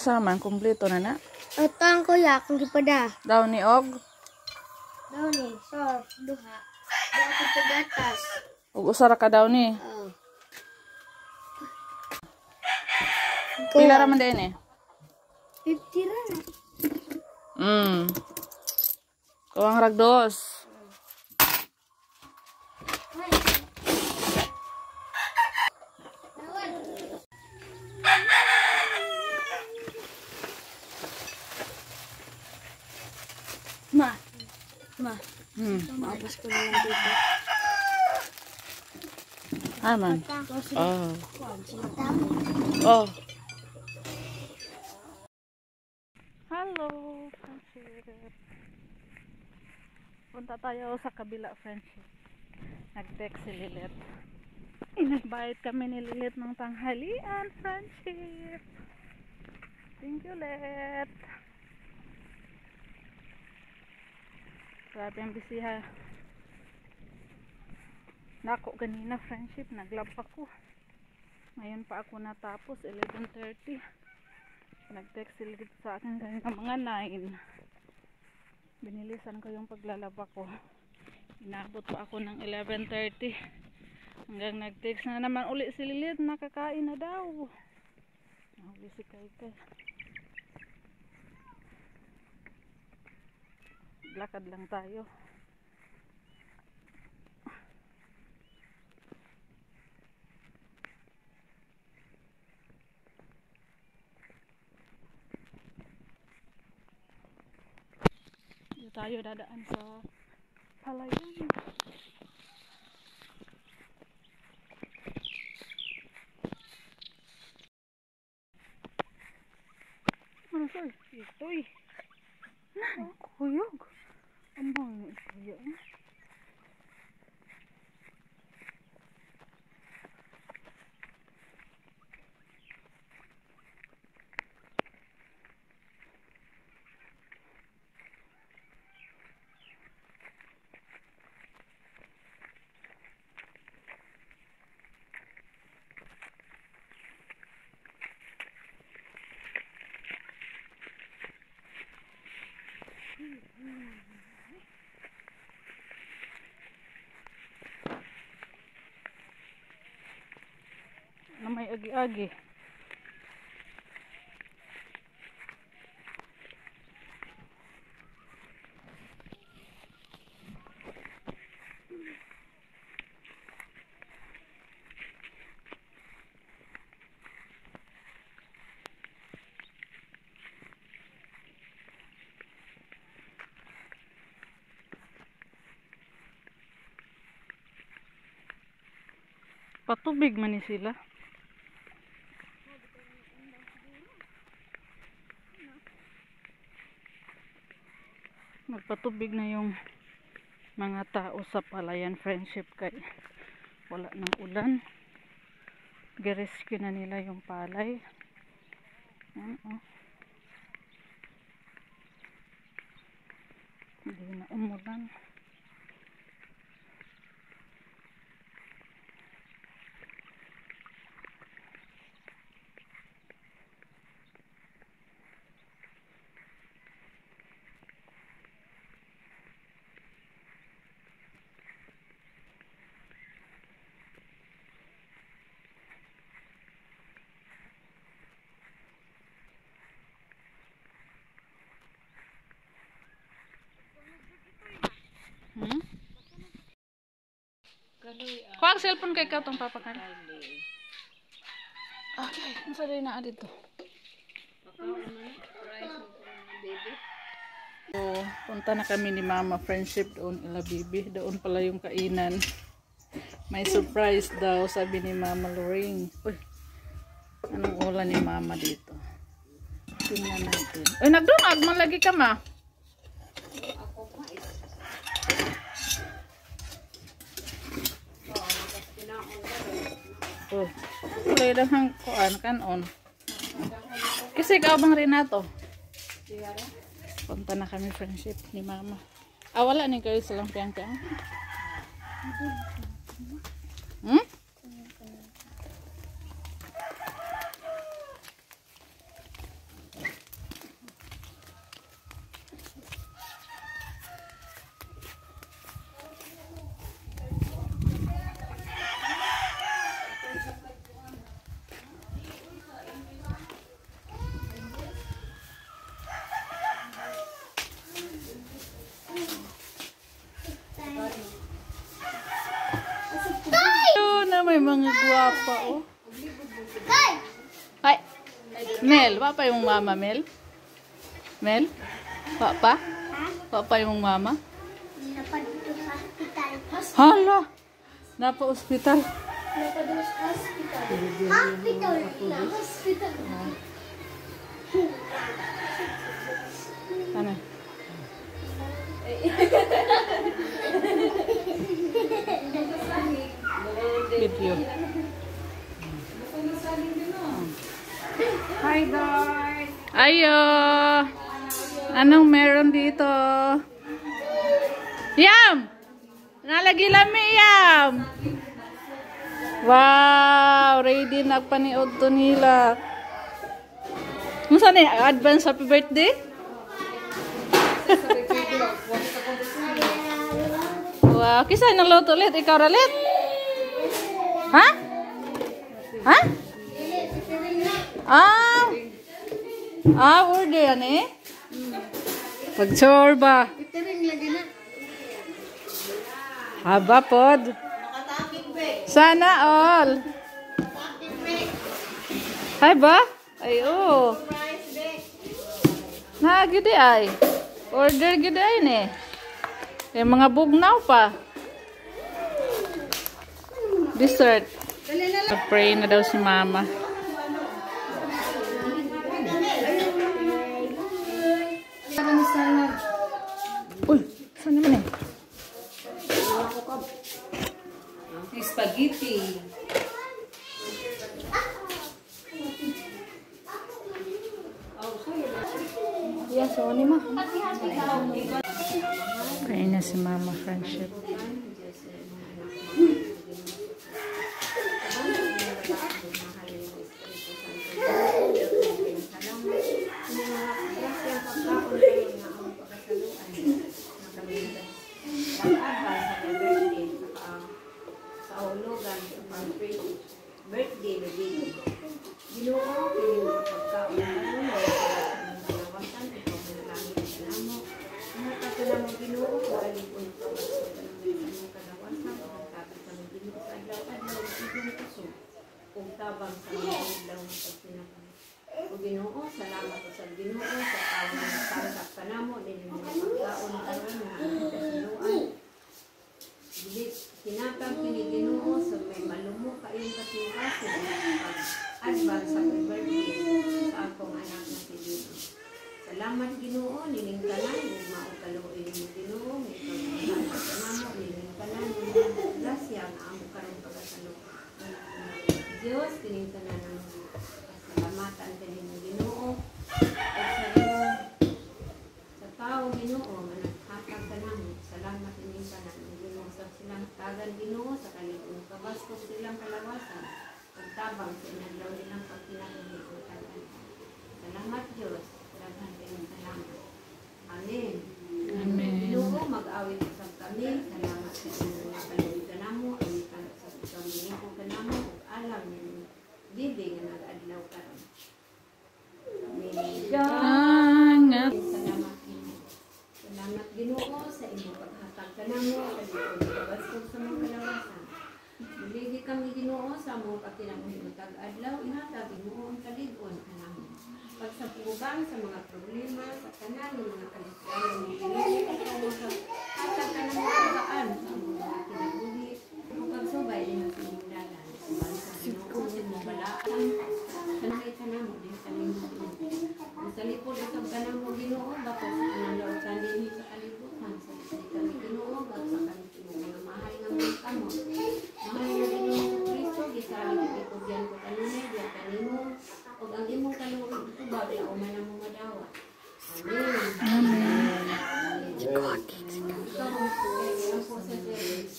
Asa man kumpleto na na? Ito ang kuya, kung gipada. Daw ni og Daw ni, so, duha. Daw ako pagatas. ug usara ka daw ni. Oh. Pila ra man din eh? 50 ra na. Kuwang ragdos. Ma. Maabas ko na lang dito. Ay man. Oh. Oh. Hello, friendship. Punta tayo sa kabila, friendship. Nag-text si Lilit. In-invite kami ni Lilit ng tanghalian, friendship. Thank you, Lilit. Grabe ang bisiha. Nako ganina, friendship. Naglab ako. Ngayon pa ako natapos, 11:30. Nag-text si Lilit sa akin kanina mga 9. Binilisan ko yung paglalaba ko. Inabot pa ako ng 11:30. Hanggang nag-text na naman uli si Lilit, nakakain na daw. Uli si Kay. Lakad lang tayo. Dito tayo dadaan sa palayan. Ano soy? Ito'y. Kuyog. Ang bang kuyog. Na may agi-agi. Patubig man ni sila. Nagpatubig na yung mga tao sa palayan, friendship, kay wala ng ulan. Girescue na nila yung palay. Hindi na umulan. Kuha ang cellphone kay ka itong papakan. Okay, ang saray na dito. So, punta na kami ni Mama, friendship, doon ila Bibi. Doon pala yung kainan. May surprise daw, sabi ni Mama Loring. Uy, anong ulan ni Mama dito? Tingnan natin. Uy, nagdungag, malagi ka ma. Oh, kulay lang ang kuan kanon. Kasi ikaw bang Renato? Punta na kami, friendship, ni Mama. Ah, wala ni kayo silang piyang-piyang. mga gwapa, oh. Ay, Mel, wa pa yung mama, Mel? Mel? Wa pa? Wa pa yung mama? Napadito sa hospital. Hala! Napa-ospital. Napadito sa hospital. Hospital. Na hospital. Ano? Video. Hi guys. Ayo! Anong meron dito? Yam! Nalagi lami, Yam! Wow! Ready na paniod to nila. Ano saan eh? Advance happy birthday? Wow! Kisa nang loto ulit? Ikaw ralit? Ha? Ha? Ah! Ah, order yan eh? Pag-sorba. Itiring lagi na. Haba pod. Sana all. Hay ba? Ay, oh. Nagidi ay. Order gidi ay ni. Yung mga bugnaw pa. Dessert. Pray na daw si mama. Uy, saan naman eh? Spaghetti. Yes, so ni ma. Kain na si mama, friendship. Birthday na dito. Ginoo, piling pagkaon na ano, kalawasan, ito manalangin sa namo. Mga katala mo ginoo, alipon ko sa kalawasan, pagkatapos kami ginoo sa adlaw-adlaw, ibig kaso, kung tabang sa mga adlaw na pagpinakan. O ginoo, salamat ko sa ginoo, sa tawag na parang sa namo, din yung mga pagkaon karon na kasinuan. Tinatag kiniginoo sa may malumo kayong kasing-kasing pag-advance sa birthday sa akong anak na si Dino. Salamat Ginoo, nilingkalan, yung maukaluin mo Ginoo, may pag-advance sa namo, nilingkalan, yung grasya na amo karong pagkasalo. Diyos, tiningkalan ng kasalamatan kanin mo Ginoo, at sa iyo, sa tao Ginoo, managhatag ka namo, salamat tiningkalan mo Ginoo sa silang tagan Ginoo sa kaligong kabastos silang kalawasan pagtabang sa inadlaw nilang pagpinahinikutan. Salamat Diyos, daghan kayong salamat. Amen. Amen. Ginoo, mag-awit sa kami, salamat sa inyo nga kaluwi ka namo, awitan sa kaminiko ka namo, ug alam ninyo bibi nga nag-adlaw karon. Amen. Angat. Salamat Ginoo. Salamat Ginoo sa inyong paghatag ka namo, kaligong kabastos sa mga kalawasan. Biligi kami Ginoo sa among pagkinamuhimutag adlaw, ihatag Ginoo ang kalig-on kanamo. Pagsapugan sa mga problema sa tanan ng mga kaligtayan ng Ginoo, hatag ka namo kagaan sa among mga kinabuhi, ug pagsubay din sa inyong dalan. Suban sa Ginoo sa imong balaan, kanay ka namo din sa limot. Sa lipod usab ka namo Ginoo, bakas ang lautan dinhi sa kalibutan. Sa kami Ginoo, sa kami mga mahal nga mga kamo. Mahal nga Ginoo sa Kristo, gisali kitugyan ko kanunay, diya kanimo, ug ang imong kaluoy tubag na uman ang mga dawa. Amen. Amen. God. Ikaw ang po sa Diyos.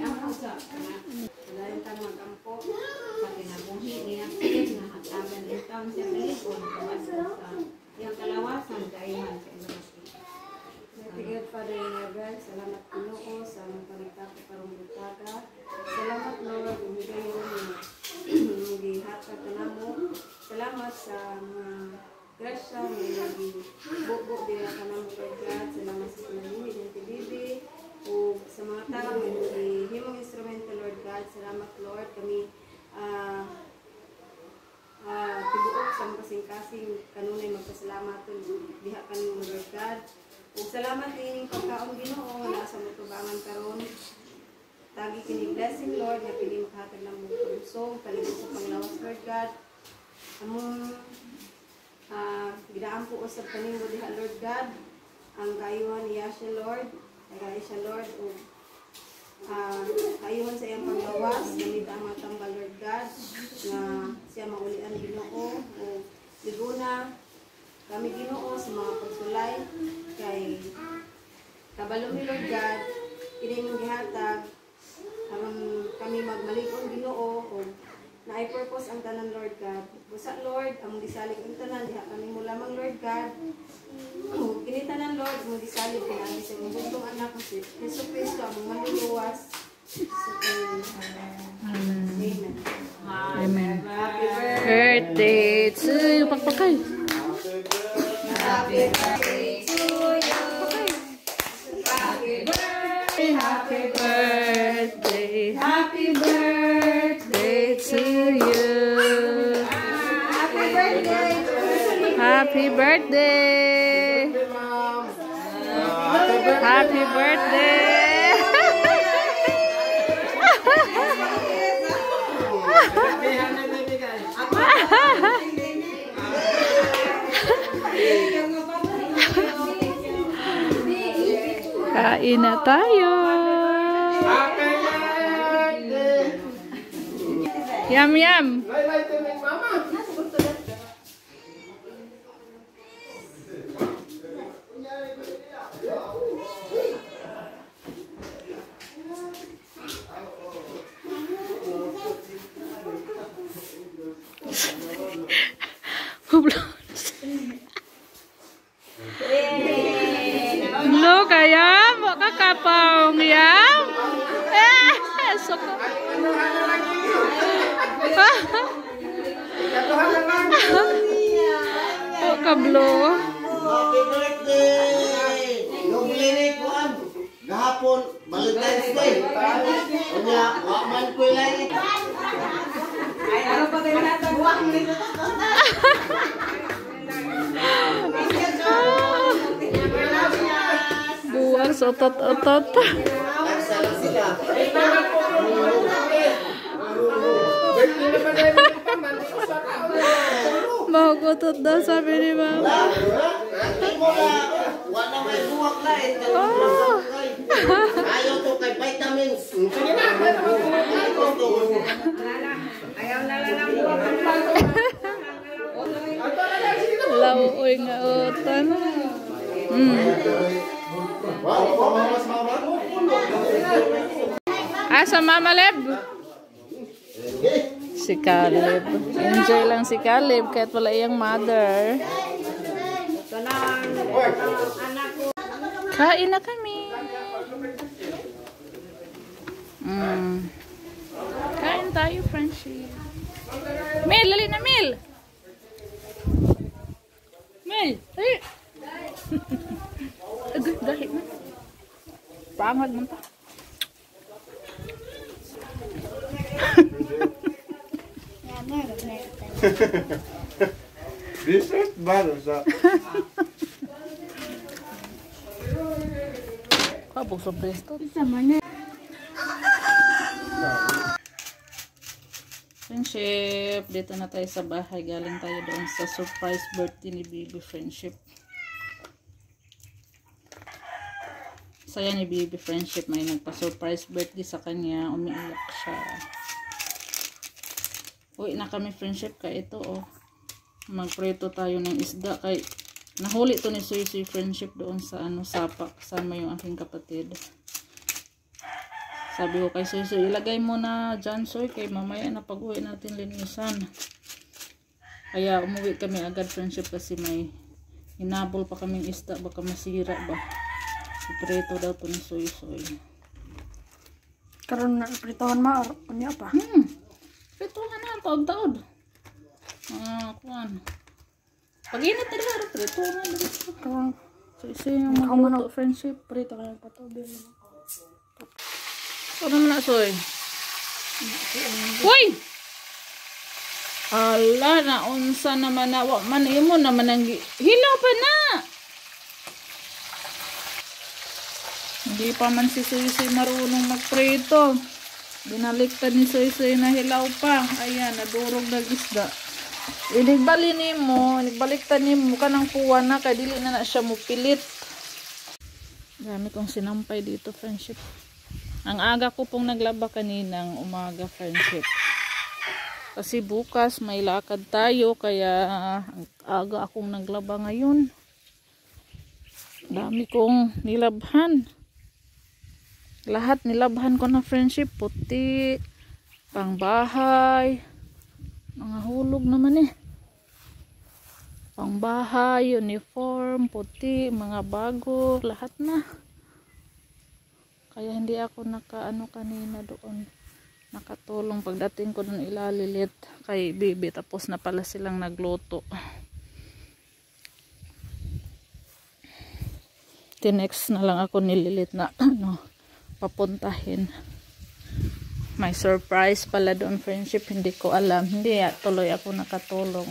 Ang po sa kalayon ka mag-ampo sa kinabuhi niya na hatagan itaw sa kalikon kawasan sa iyang kalawasan kaiman sa ilang Tigil Father Inagan, salamat Ginoo sa mga panagtako karong butaga. Salamat Lord, umigay mo ng gihata ka namo. Salamat sa mga grasya nga lagi bubo din ka namo kay God. Salamat sa panaluhi ng tibibi o sa mga tao nga himong aton diha kanimo Lord God. Ug salamat din pagkaon Ginoo na sa mutubangan karon. Tagi kini blessing Lord nga pili makahatag ng mong puso, palibot sa panglawas Lord God. Among gidaan po usab kanimo diha Lord God. Ang kayuhan niya siya Lord, kaya siya Lord ug kayuhan sa iyang panglawas, gamit ang mga tambal Lord God na siya maulian Ginoo o liguna kami Ginoo sa mga pagsulay kay kabalo ni Lord God kini mong gihatag aron kami magmalig-on Ginoo o naay purpose ang tanan Lord God. Busa Lord among gisalig ang tanan diha kami mo lamang Lord God. Kini tanan Lord among gisalig kinaagi sa imong bugtong anak si Jesucristo among manluluwas. Amen. Amen. Happy Birthday to you. Pagpakay. Happy birthday to you. Happy birthday. Happy birthday. Happy birthday to you. Happy birthday. Happy birthday. Happy birthday. Kain na tayo. Yum yum. Lo kaya mo kakapong yam. Soko. Oh kablo. Happy birthday! Yung lirik ko an, gahapon, Valentine's Day. Kanya, waman ko lang. Ay, ano pa tayo natin? Buwak nito. Buwar sa otot-otot. Nagsala sila. Mahugutot daw sabi ni Mama. Hindi mo na, wala may buwak na eh. Ayaw to kay vitamins. Sige na, Ayaw na lang ang buwak. Lauoy nga utan. Sa Mama Leb. Si Caleb. Enjoy lang si Caleb kahit wala iyang mother. Kain na kami. Kain tayo, friendship. Mel, lali na Mel. Mel, ay. Agad, dahil na. Pangad mo pa. Dessert baru sa. Kabog sa presto. Friendship, dito na tayo sa bahay. Galing tayo doon sa surprise birthday ni Baby Friendship. Saya ni Baby Friendship, may nagpa-surprise birthday sa kanya. Umiiyak siya. Uwi na kami Friendship, kaya ito oh. Magprito tayo ng isda kay nahuli to ni Soy Soy Friendship doon sa sapa, kasama yung aking kapatid. Sabi ko kay Soy Soy, ilagay mo na dyan Soy, kay mamaya na pag-uwi natin linisan. Kaya umuwi kami agad Friendship kasi may hinabol pa kaming isda, baka masira ba. Iprito daw to ni Soy Soy. Karon na pritohan ma or unya pa. Pritohan na taod-taod. Kuan. Pag-init na rin, prito na rin. Karon So yung magluto Friendship. prito ka lang patubil. Ano naman na Soy? Uy! Ala, naunsa naman na. Wa man imo naman ang hilaw pa na. Hindi pa man si Soy-Soy marunong magprito. Binaliktad ni Soy-Soy na hilaw pa. Ayan, nadurog na isda. Inigbali nimo, inigbaliktad nimo kanang puwa na kay dili na siya mupilit. Dami kong sinampay dito, friendship. Ang aga ko pong naglaba kaninang umaga, friendship. Kasi bukas may lakad tayo kaya ang aga akong naglaba ngayon. Dami kong nilabhan. Lahat nilabhan ko na, friendship. Puti, pangbahay, mga hulog naman eh. Pangbahay, uniform, puti, mga bago, lahat na. Kaya hindi ako nakaano kanina doon. Nakatulong pagdating ko doon ilalilit kay Bibi, tapos na pala silang nagluto. Tinext na lang ako nililit na papuntahin. May surprise pala doon, friendship, hindi ko alam. Hindi tuloy ako nakatulong.